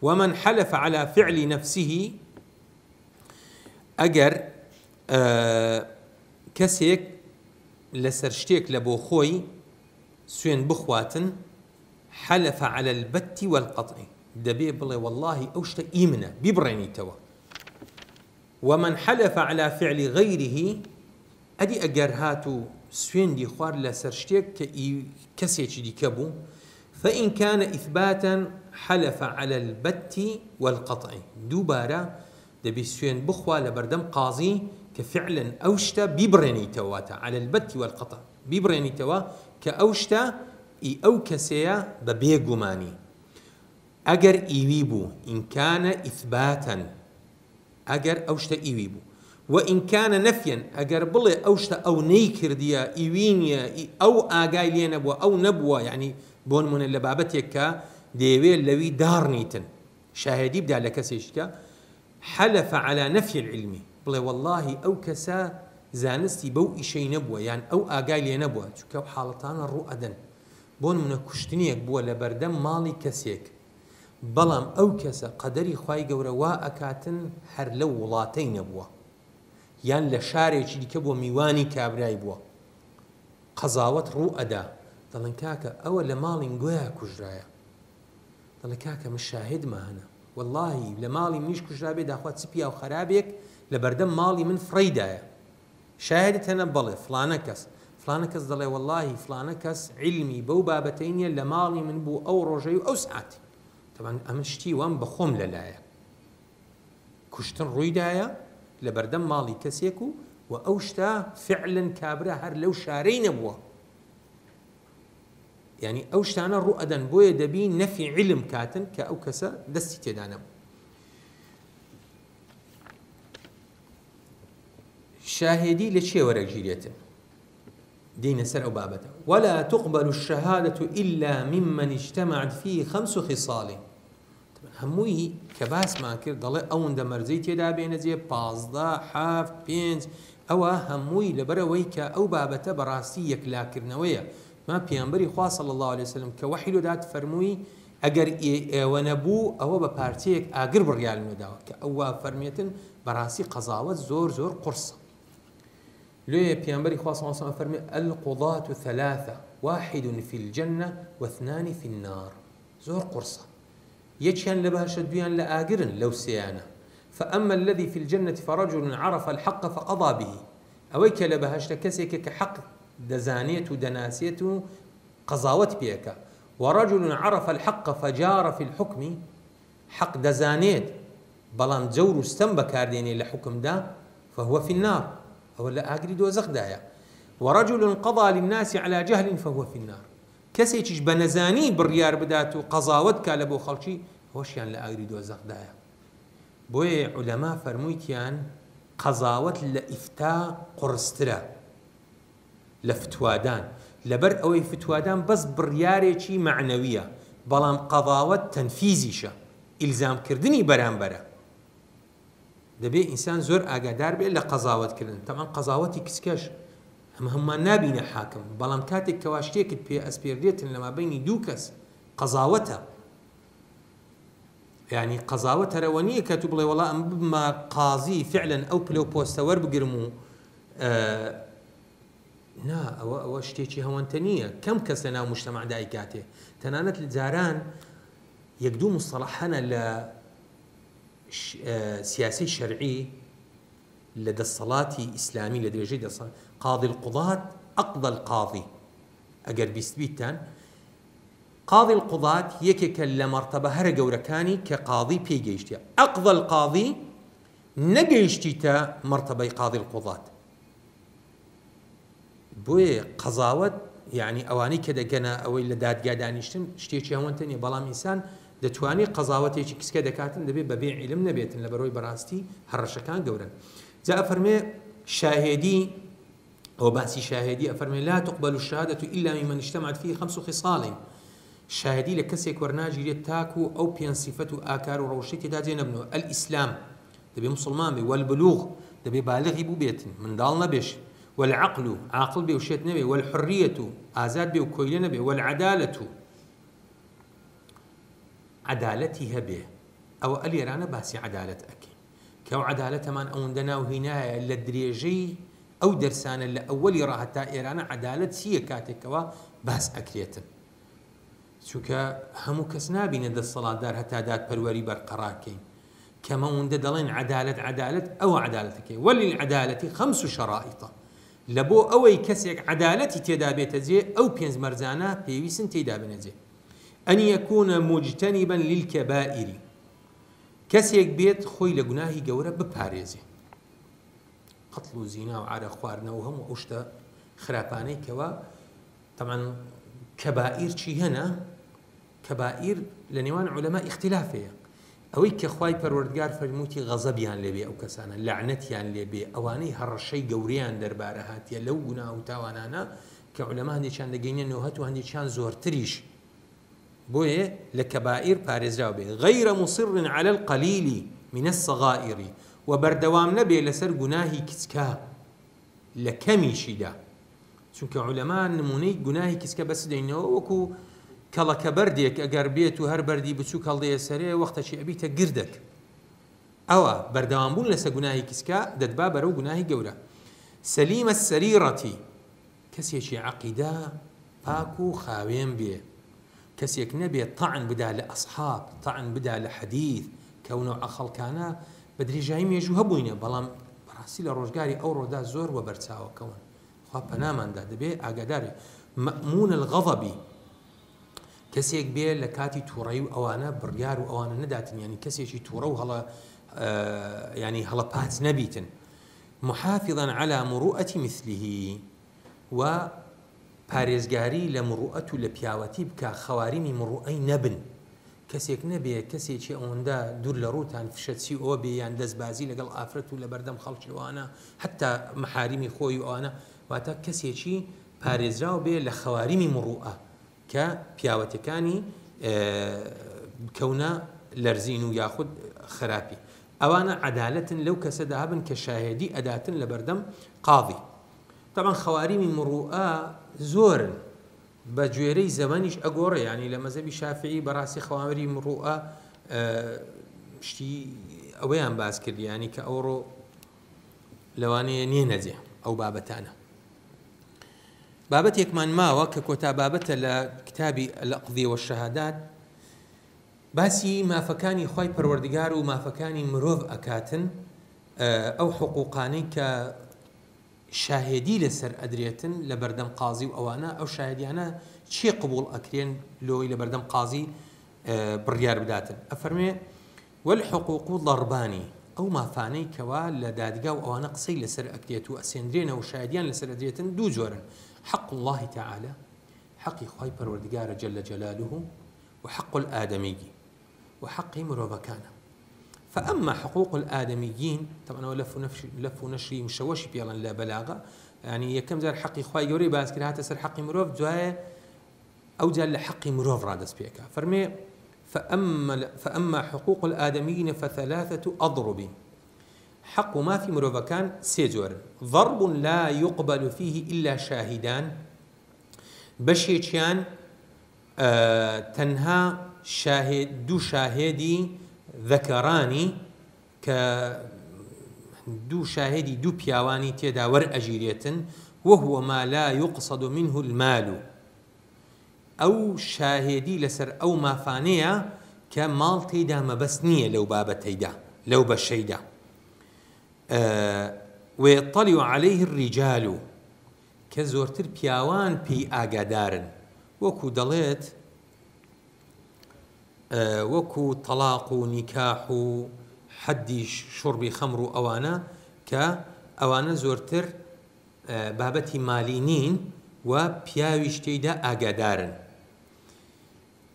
ومن حلف على فعل نفسه ئەگەر کەسێک لەسەر شتێک لە بۆ خۆی سوێن بخواتن حلف على البت والقطع دەبێ بڵێ والله ئەو شتە ئیمنە بیبڕێنیتەوە. ومن حلف على فعل غيره ئەدی ئەگەر هاتوو سوێندی خوارد لەسەر شتێک کە کەسێکی دیکە بوو فإن كان إثباتا حلف على البت والقطع دووبارە دەبێ سوێن بخوا لە بەردەم قاضی کە فعلا ئەو شتە بیبڕێنیتەوە على البت والقطع بیبڕێنیتەوە کە ئەو شتە ئەو کەسەیە بە بێگومانی. ئەگەر ئیوی بوو إن كان إثباتا ئەگەر ئەو شتە ئیوی بوو وإن كان نفيا ئەگەر بڵێ ئەو شتە ئەو نەیکردیە ئیوینیە ئەو ئاگای لێ نەبووە ئەو نەبووە یعنی بۆ نمونە لە بابەتێک کە دەیەوێت لەوی داڕنیتن شاهدی بدا لە کەسێکە حلف على نفي العلم بڵێ والله ئەو کەسە زانستی بەو ئیشەی نەبووە یان ئەو ئاگای لێ نەبووە چونکە ئەو حاڵەتانە ڕوو ئەدەن بۆ نمونە کوشتنیەک بووە لە بەردەم ماڵی کەسێک بەڵام ئەو کەسە قەدەری خوای گەورە وا ئەکاتن هەر لەو وڵاتەی نەبووە یان لە شارێکی دیکە بۆ میوانی کابرای بووە قەزاوەت ڕوو ئەدا دەڵێن کاکە ئەوە لە ماڵین گویا کوژرایە دەڵێ کاکە من شاهدمە هەنە واللهی لە ماڵی منیش کوژرابێ داخوا چپیا و خرابێک لە بەردەم ماڵی من فڕیدایە شاهدت هەنە بڵێ فلانە کەس دەڵێ واللهی فلانە کەس علمی بەو بابەتەی نییە لە ماڵی من بوو ئەو ڕۆژەی و ئەو سعاتی طبعا ئەمە شتی وام بەخۆم لەلایە کوشتن ڕوویدایە لە بەردەم ماڵی کەسێک و ئەو شتا فعلا کابرا هەر لەو شارەی نەبووە یعنی ئەو شتانە ڕوو ئەدەن بۆیە دەبی نەفی علم کاتن کە ئەو کەسە دەستی تێدا نەبوو. شاهدی لە چێ وەرەگیرێتن دینە سەر ئەو بابەتە ولا تقبل الشهادة إلا ممن اجتمعت فيه 5 خصال هەمووی کە باسمان کرد دەڵێ ئەوەندە مەرجەی تێدا بێنە جێ 15 7 5 ئەوە هەمووی لەبەرەوەی کە ئەو بابەتە بەڕاستی یەکلاکردنەوەیە ما پێغەمبەری خوا صلی الله عليه وسلم کە وحی لۆدات فەرمووی ئەگەر ئێوە نەبوو ئەوە بە پارچەیەک ئاگر بڕیار لێداوە کە ئەوە فەرمێتن بەڕاستی قەزاوەت زۆر قورسە لێ پێغەمبەری خوا صلی الله عليه وسلم فەرمێ القضاة 3 واحد في الجنة و2 في النار زۆر قورسە یەکیان لە بەهەشە دویان لە ئاگرن لەو سێیانە فأما الذي في الجنة فرجل عرف الحق فقضى به ئەوەی کە لە بەهەشتە کەسێکە کە حەق دەزانێت و دەناسێت و قەزاوەت پێکە ورجل عرف الحق فجار في الحكم حق دەزانێت بەڵام جەور و ستەم بەکاردێنێ لە حکمدا فهو في النار ئەوە لە ئاگری دۆزەخدایە ورجل قضى للناس على جهل فهو في النار کەسێکیش بە نەزانی بڕیار بدات و قەزاوەت کا لە بۆ خەڵکی ئەوەشیان لە ئاگری دۆزەخدایە بۆیە عولەما فەرموویتیان قەزاوەت لە ئیفتا قورسترە لە فتوادان لەبەر ئەوەی فتوادان بەس بڕیارێکی معنەویە بەڵام قەضاوەت تەنفیزیشە ئیلزامکردنی بەرامبەرە دەبێ ئینسان زۆر ئاگادار بێت لە قەزاوەتکردن تەمان قەزاوەتی کچکەش هەمان نابینە حاکم بەڵام کاتێک کەوا شتێکت پێ ئەسپێردێتن لە مابەینی دوو کەس قەزاوەتە یعنی قەزاوەت هەرەوە نییە کە تو بڵێ وەڵا ئەم بما قازی فعلا ئەو پلە و پۆستە وەربگرم و نا ئەوە شتێکی هەوەنتە نییە کەم کەس لە ناو موجتەمەعدا ئەیکاتێ تەنانەت لە جاران یەک دوو مستەڵەح هەنە لە سیاسی شەرعی لە دەسەڵاتی ئیسلامی لە درێژەی دەسەڵات قاضي القضاة أقضى القاضي أجر بيستبيتان قاضي القضاة يكك لمرتبة هر جوركاني كقاضي بيجيشتيا أقضى القاضي نجيشتيتا مرتبة قاضي القضاة بۆیە قەزاوەت یعنی ئەوانەی کە دەگەنە ئەوەی لە دادگا دانیشتن شتێکی هەوەنتە نیە بەڵام ئینسان دەتوانێت قەزاوەتێکی کچکە دەکاتن دەبێت بەبێ عیلم نەبێتن لە بەرۆی بەڕاستی هەڕەشەکان گەورن جا ئەفەرمێ شاهێدی ئەو باسی شاهێدی ئەفەرمێ لا تقبل الشهادة إلا ممن اجتمعت فيه 5 خصال شاهدی لە کەسێک وەرناگیرێت تاکو ئەو پێنج سیفەت و ئاکار و ڕەوشەی تێدا جێ نەبنەوە الئیسلام دەبێ مسلمان بێ والبلوغ دەبێ بالغی بوو بێتن منداڵ نەبێش والعقل عاقل بێ و شێت نەبێ والحرية ئازاد بێ و کۆیلە نەبێ والعدالة عدالەتی هەبێ ئەوە ئەلێرانە باسی عدالەت ئەکەین کە ئەو عدالەتەمان ئەوەندە ناوهینایە لە درێژەی ئەو دەرسانە لە ئەوەلی ڕاهەتا تا ئێرانە عدالەت چییە کاتێکەوە باس ئەکرێتن چونکە هەموو کەس نابینە دەسەڵاتدار هەتا دادپەروەری بەرقەڕاکەین کەمەوەندە دەڵێن عدالەت عدالەت ئەوە عدالەتەکەی وللعدالەتی 5 شرائط لە بۆ ئەوەی کەسێک عدالەتی تێدا بێتە جێ ئەو 5 مەرجانە پێویستن تێدا بنە جێ أن يكون مجتنبا للكبائر كسيك بيت خوي لجناهي جورة بباريزي قتل وزنا وعرى خوارنا وهم وأشتا خراباني كوا طبعا كبائر شي هنا كبائر لنيوان علماء اختلافية أوي كخواي پروردگار فرموتي غضبيان لبي أو كسانا لعنتيان لبي أواني هرشي جوريان دربارهات يلو جناه وتوانانا كعلماء هندي كان دقينا نوهات وهندي كان زور تريش بويه لكبائر بارزراو بي غير مصر على القليل من الصغائر وبردوام نبي لسر جناهي كسكا لكمي شدا چونك علماء نموني جناهي كسكا بس دينه وكو كلا كبرديك اگر بيت وهر بردي بچو كل دي سري وقت شي ابيته گردك اوا بردوام بون لسر جناهي كسكا ددبا برو جناهي جورا سليم السريرة كسي شي عقيده باكو خاوين بيه كسيك نبي طعن بدا لأصحاب طعن بدا لحديث كونه أخل كان بدري جايم يجوه بوينه بلام براسي لروجاري أو رودا زور وبرتاو كون خاب بنامان دا دبي أقداري مأمون الغضب كسيك بيه لكاتي توريو أوانا بريار وأوانا نداتن يعني كسيشي تورو هلا يعني هلا بات نبيتن محافظا على مروءة مثله و پارێزگاری لە مروءەت و لە پیاوەتی بکە خەواریمی مروءەی نەبن کەسێک نەبێ کەسێکی ئەوەندە دوور لە ڕووتان فشەچی ئەوە بێ یان دەستبازی لەگەڵ ئافرەت و لە بەردەم خەڵکی ئەوانە حتا محاریمی خۆی و ئەوانە واتە کەسێکی پارێزراو بێ لە خەواریمی مروءە کە پیاوەتەکانی کەونە لەرزین و یاخود خراپی ئەوانە عەدالەتن لەو کەسەدا هەبن کە شاهێدی ئەداتن لە بەردەم قاضی طبعا خواريمي مروءة زور بجويري زمانيش أقوري يعني لما زبي شافعي براسي خواري مروءة شتي أويان باسكر يعني كأورو لواني نينزي أو بابتانا بابت يكمان ماوى ككوتا بابت لكتابي الأقضية والشهادات باسي ما فكاني خواي پروردگار وما فكاني مروف أكاتن أو حقوقاني ك شاهدي لسر أدريتن لبردم قاضي وأوانا أو شاهديانا شي قبول أكرين لوي لبردم قاضي بريار بداتن أفرمي والحقوق ضرباني أو ما فاني كوا لدادقا وأوانا قصي لسر أكريتو أسندرين أو شاهديان لسر أدريتن دو جورا حق الله تعالى حق خواي پروردگار جل جلاله وحق الآدمي وحق مروفكانا فأما حقوق الآدميين طبعا لف ونشري مشوشي بيلا لا بلاغة يعني يكم زار حقي خواي جوري باسكر هات سر حقي مروف جوايا أو جال لحقي مروف رادس بيكا فرمي فأما حقوق الآدميين ف3 أضرب حق ما في مروف كان سيجور ضرب لا يقبل فيه إلا شاهدان بشيتشان تنهى شاهد دو شاهدي ذكراني كدو شاهدي دو بياواني تيدا ور أجيرية وهو ما لا يقصد منه المال أو شاهدي لسر أو ما فانية كمال تيدا مبسنية لو بابا تيدا لو بشيدا ويطلع عليه الرجال كزورتر بياوان بي آقادارن وكو دليت وكو طلاق نكاح حدي شرب خمر أوانا كأوانا زورتر بابەتی مالی نین و پیاویش تێیدا ئاگادارن.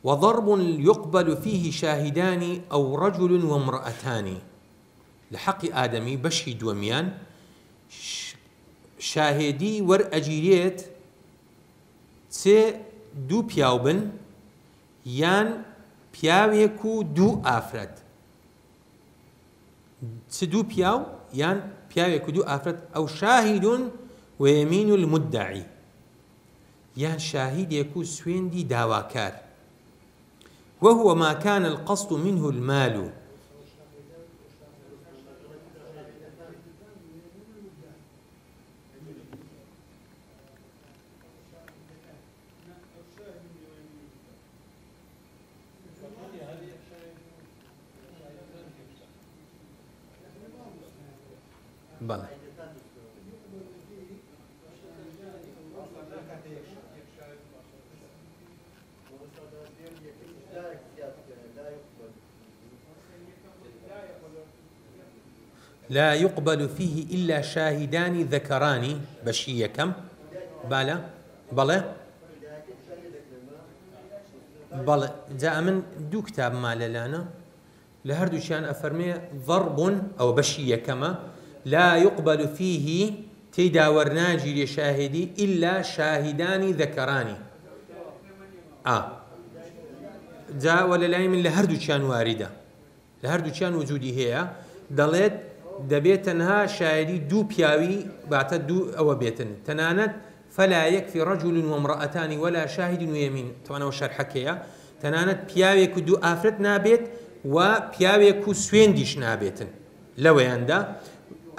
وضرب يقبل فيه شاهدان أو رجل وامرأتان لحق آدمي بشي دوميان شاهدي ور أجيريت تي دو بياوبن يان بياويكو دو آفرد تي دو بياو يان بياويكو دو آفرد أو شاهد ويمين المدعي يان شاهد يكو سويندي داواكار وهو ما كان القصد منه المال. بلى لا يقبل فيه إلا شاهدان ذكران بشية كم بلى بلى بلى جاء من دو كتاب مال لنا لهردو شان أفرمي ضرب أو بشية كما لا يقبل فيه تداورناجي لشاهدي إلا شاهدان ذكران جاء ولا لا من لهردو شان واردة لهردو شان وجودي هي دلت دبيتنها شاهدي دو بياوي بعد دو أو بيتن تنانت فلا يكفي رجل وامرأتان ولا شاهد ويمين طبعا هو شرح حكيها تنانت بياوي كدو آفرت نابت وبياوي كو سوينديش نابتن لو يندا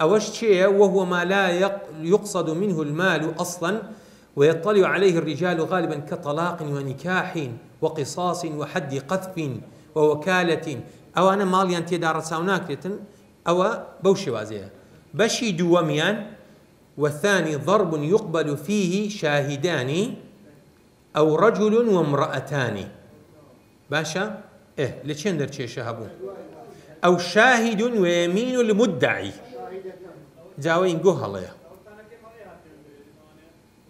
أوش شيء وهو ما لا يقصد منه المال أصلا ويطلع عليه الرجال غالبا كطلاق ونكاح وقصاص وحد قذف ووكالة أو أنا مالي أنت دارساوناكتن أو بوشي وازيه بشي دوميان والثاني ضرب يقبل فيه شاهدان أو رجل وامرأتان باشا لچين درچه شهبون أو شاهد ويمين المدعي جاوين قوها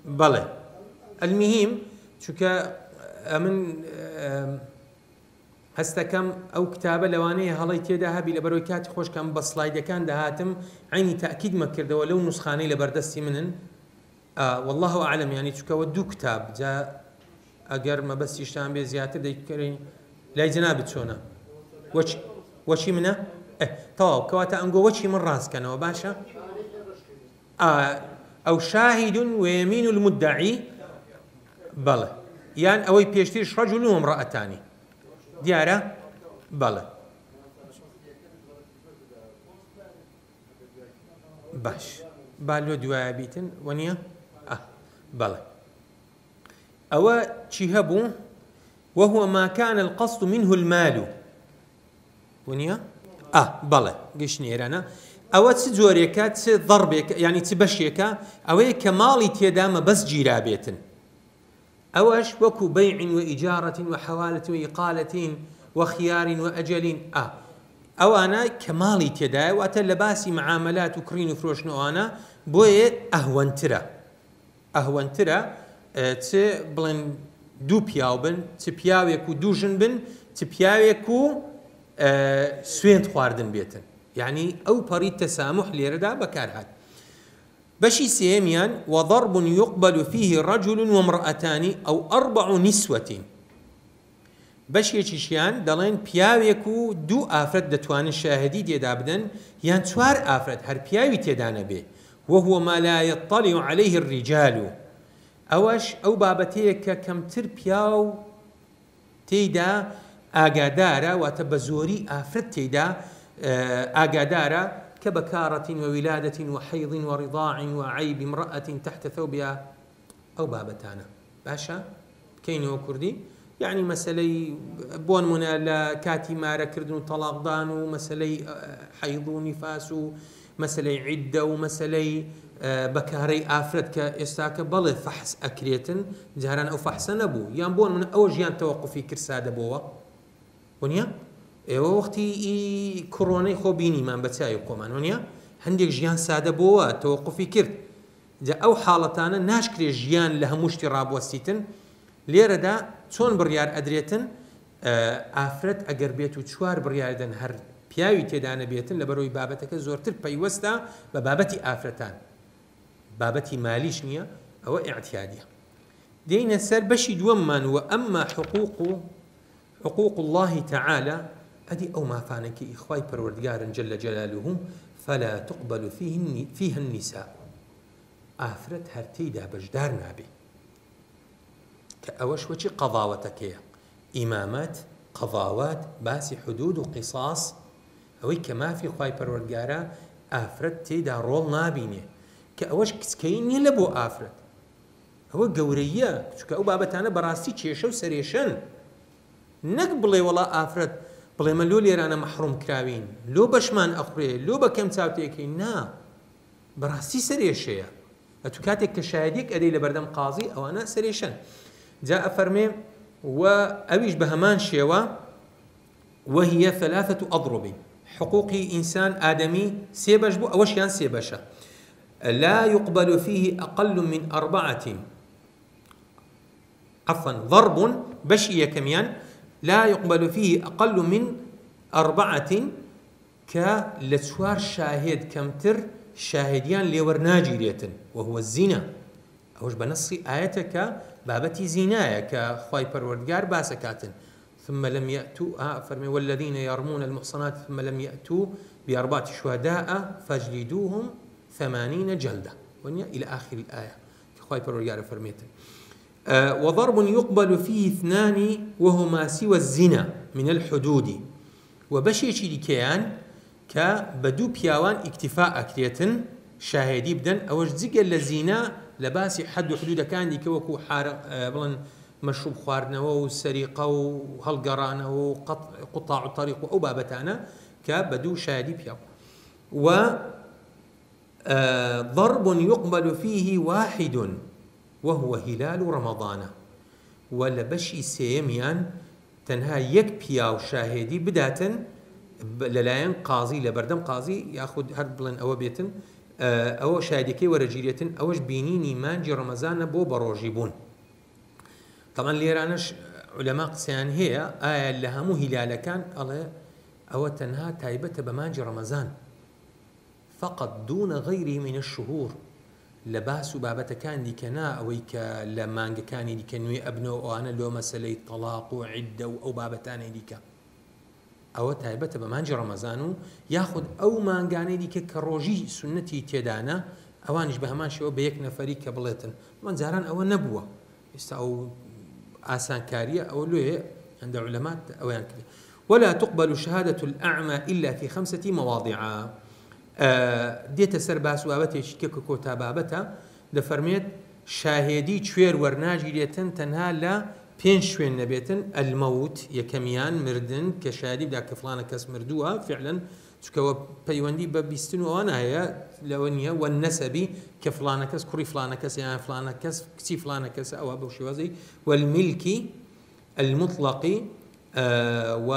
بلى المهم شوكا من هستكم أو كتابة لوانية هلاي تيدا هبي لبرويكات خوش كم بسلايد كان دهاتم عيني تأكيد ما كرده ولو نسخاني لبردستي منن والله أعلم يعني شوكا ودو كتاب جاء أجر ما بس يشتغل بزيادة ذيكرين لا جناب تشونا وشي منه طاو كواتا أنجو وشي من راس كانوا باشا أو شاهد ويمين المدعي بلى يعني أو بيشتريش رجل وامرأتان ديارة بلى باش بالو دواء بيتن ونيا بلى أو تشيهبو وهو ما كان القصد منه المال ونيا بلى قش نيرانا أو تزوريكا تضربك يعني تبشيكا أو كمالي تيدام بس جيرابيتن أوش وكو بيع وإجارة وحوالة وإقالة وخيار وأجل أو أنا كمالي تيدا وأتلباسي معاملات وكرين وفروش نوانا بوي أهون ترى تبلن دو بياو بن تبياويكو دوجن بن تبياويكو سوين خواردن بيتن يعني أو بريد تسامح ليردا بكارهات بشي سيميان وضرب يقبل فيه رجل وامرأتان أو 4 نسوة بشي تشيان دلين بياويكو دو آفرد دتوان الشاهدي دي دابدن يان 4 آفرد هر بياوي تيدان به وهو ما لا يطلع عليه الرجال أوش أو بابتيك كم تر بياو تيدا آقادارا وتبزوري آفرد تيدا آقادارا كبكارة وولادة وحيض ورضاع وعيب امرأة تحت ثوبها أو بابتانا باشا كيني وكردي يعني مسألة بون منا لا كاتي مارا كردن طلاق دانو مسألة حيض ونفاس مسألة عدة ومسألة بكاري آفرد كإستاك بل فحص أكريتن جهران أو فحص نبو يعني بون من أول جيان توقفي كرسادة بوا ونيا وقتی کۆڕۆنەی خۆ بینیمان بە چای قۆمان وانە هەندێک ژیان سادە بووە تەوەقفی کرد جا ئەو حاڵەتانە ناشکرێ ژیان لە هەموو شتی ڕابوەستیتن لێرەدا چۆن بڕیار ئەدرێتن ئافرەت ئەگەر بێت و چوار بڕیاردن هەر پیاوی تێدا نەبێتن لە بەرەوەی بابەتەکە زۆرتر پەیوەستە بە بابەتی ئافرەتان بابەتی مالیش نییە ئەوە ئیعتیادیە دێینە سەر بەشی دووەممان وە ئەمما حقوق الله تعالى ئەدی ئەو مافانەکە ئیخوای پەروەردگارن جل جلاله فلا تقبل فيها النساء ئافرەت هەر تێیدا بەشدار نابێ کە ئەوەش وەچی قەضاوەتەکەیە ئیمامەت قەضاوات باسی حدود و قیساس ئەوەی کە مافی خوای پەروەردگارە ئافرەت تێیدا ڕۆڵ نابینێ کە ئەوەش کچکەی نییە لە بۆ ئافرەت ئەوە گەورەیە چونکە ئەو بابەتانە بەڕاستی کێشە و سەرێشن نەک بڵێ وەڵا ئافرەت بڵێمە لۆ لێرانە مەحڕوم کراوین لۆ بەشمان ئەخورێ لۆ بەکەم چاوتێکی نا بەڕاستی سەرێشەیە ئەتو کاتێک کە شایدێک ئەدەی لە بەردەم قازی ئەوانە سەرێشن جا ئەفەرمێ و ئەویش بە هەمان شێوە وهي ثلاثة أضرب حقوقي إنسان آدمي سيبش بو أوشيان سيبشا لا يقبل فيه أقل من 4 عفوا ضرب بشية كميان لا يقبل فيه أقل من 4 كالتوار شاهد كمتر شاهديان لورناجي ليتن وهو الزنا أوش بنصي آيتك بابتي زنايا كخواي پروردگار باسكاتن ثم لم يأتوا فرمي والذين يرمون المحصنات ثم لم يأتوا ب4 شهداء فاجلدوهم 80 جلدة إلى آخر الآية كخواي پروردگار فرميتن وضرب يقبل فيه 2 وهما سوى الزنا من الحدود وبشيشي لكيان كبدو بياوان اكتفاء أكريتن شاهدي بدن أوش زيقل لزينا لباسي حد وحدود كان دي كوكو حارق بلن مشروب خواردنەوە و سەریقە و هەڵگەڕانەوە و قطاع الطريق و ئەو بابەتانە کە بە دوو شایدی پیاو و ضرب يقبل فيه 1 وهو هلال رمضان و لە بەشی سێیەمیان تەنها یەک پیاو شاهدی بداتن لەلایەن قازی لە بەردەم قازی یاخود هەر بڵێن ئەوە بێتن ئەوە شایدەکەی وەرەگیرێتن ئەوەش بینینی مانجی ڕەمەزانە بۆ بەڕۆژی بوون طبعا لێرانش علەما قسەیان هەیە ئایا لە هەموو هیلالەکان ئەڵێ ئەوە تەنها تایبەتە بە مانجی ڕەمەزان فقط دون غيره من الشهور لە باس و بابەتەکان دیکەنا ئەوەی کە لە مانگەکانی دیکە نوێ ئەبنەوە ئەوانە لۆ مەسەلەی تەلاق و عیددە و ئەو بابەتانەی دیکە ئەوە تایبەتە بە مانجی ڕەمەزان و یاخود ئەو مانگانەی دیکە کە ڕۆژی سونەتی تێدانە ئەوانیش بە هەمان شێوە بە یەک نەفەری کە بڵێتن من جاران ئەوە نەبووە ئێستا ئەو ئاسانکاریە ئەو لێ عند علەمات ئەویان کرد ولا تقبل شهادة الأعمى إلا في 5 مواضع دێتە سەر باس و بابەتێکی کە کۆتا بابەتە دەفەرمێت شاهێدی کوێر وەرناگیرێتن تەنها لە 5 شوێن نەبێتن ئەلمەوت یەکەمیان مردن کە شادی بدا کە فلانە کەس مردووە فعلا چکەوە پەیوەندی بە بیستن ئەوانە هەیە لەوە نییە و نەسەبی کە فلانە کەس کوڕی فلانە کەس یان فلانە کەس کچی فلانە کەس ئەوە بەو شێوازەی والملکی المطلقی و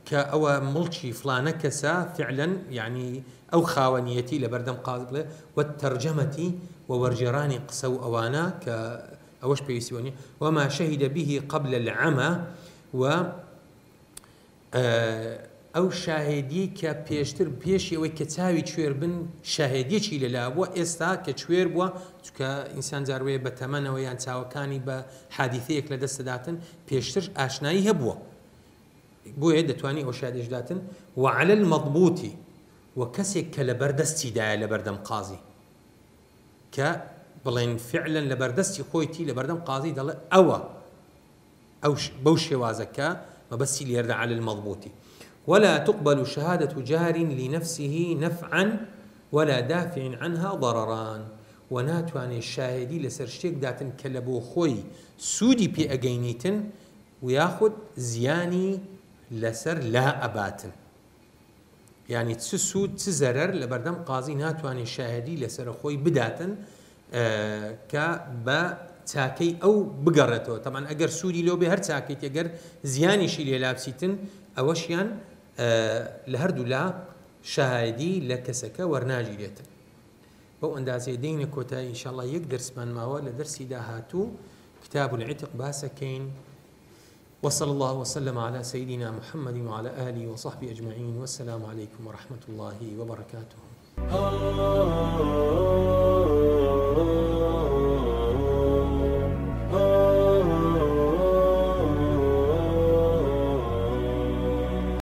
کە ئەوە مڵکی فلانە کەسە فعلا يعني ئەو خاوەنیەتی لە بەردەم قاز بڵێ والترجمەتی ووەرجێڕانی قسە و ئەوانە کە ئەوەش پێویستی وەنیە وما شهد به قبل العمى و ئەو شاهێدی کە پێشتر پێشی ئەوەی کە چاوی کوێر بن شاهێدیەکی لەلا بووە ئێستا کە کوێر بووە چکە ئینسان جاروەیە بە تەمەنەوە یان چاوەکانی بە حادیثەیەک لە دەستداتن پێشتر ئاشنایی هەبووە بۆیە دەتوانی ئەو شادێژداتن وعلى المضبوط و کەسێک کە لە بەردەستیدایە لە بەردەم قازی کە بڵێن فعلا لە بەردەستی خۆیتی لە بەردەم قازی دەڵێ ئەوە بەو شێوازەکە مەبەستی لێردا على المضبوط ولا تقبل شهادة جار لنفسه نفعا ولا دافع عنها ضرران وناتواني الشاهدي لسر شتێک داتن کە لە بۆ خۆی سوودی پێ ئەگەینیتن و یاخود زیانی لەسەر لا ئەباتن يعني چ سوود چ زەرەر لە بەردەم قازی ناتوانێت شاهدی لەسەر خۆی بداتن کە بە چاکەی ئەو بگەڕێتەوە تەمان ئەگەر سوودی لەو بێ هەر چاکەیت ئەگەر زیانیشی لێ لابسیتن ئەوەشیان لە هەردوو لا شاهدی لە کەسەکە وەرناگیرێتن بەو ئەندازێ دێنە کۆتایی ئینشاءالله یەک دەرسمان ماوە لە دەرسی داهاتوو كتاب العتق باسكين. وصلى الله وسلم على سيدنا محمد وعلى آله وصحبه أجمعين، والسلام عليكم ورحمة الله وبركاته.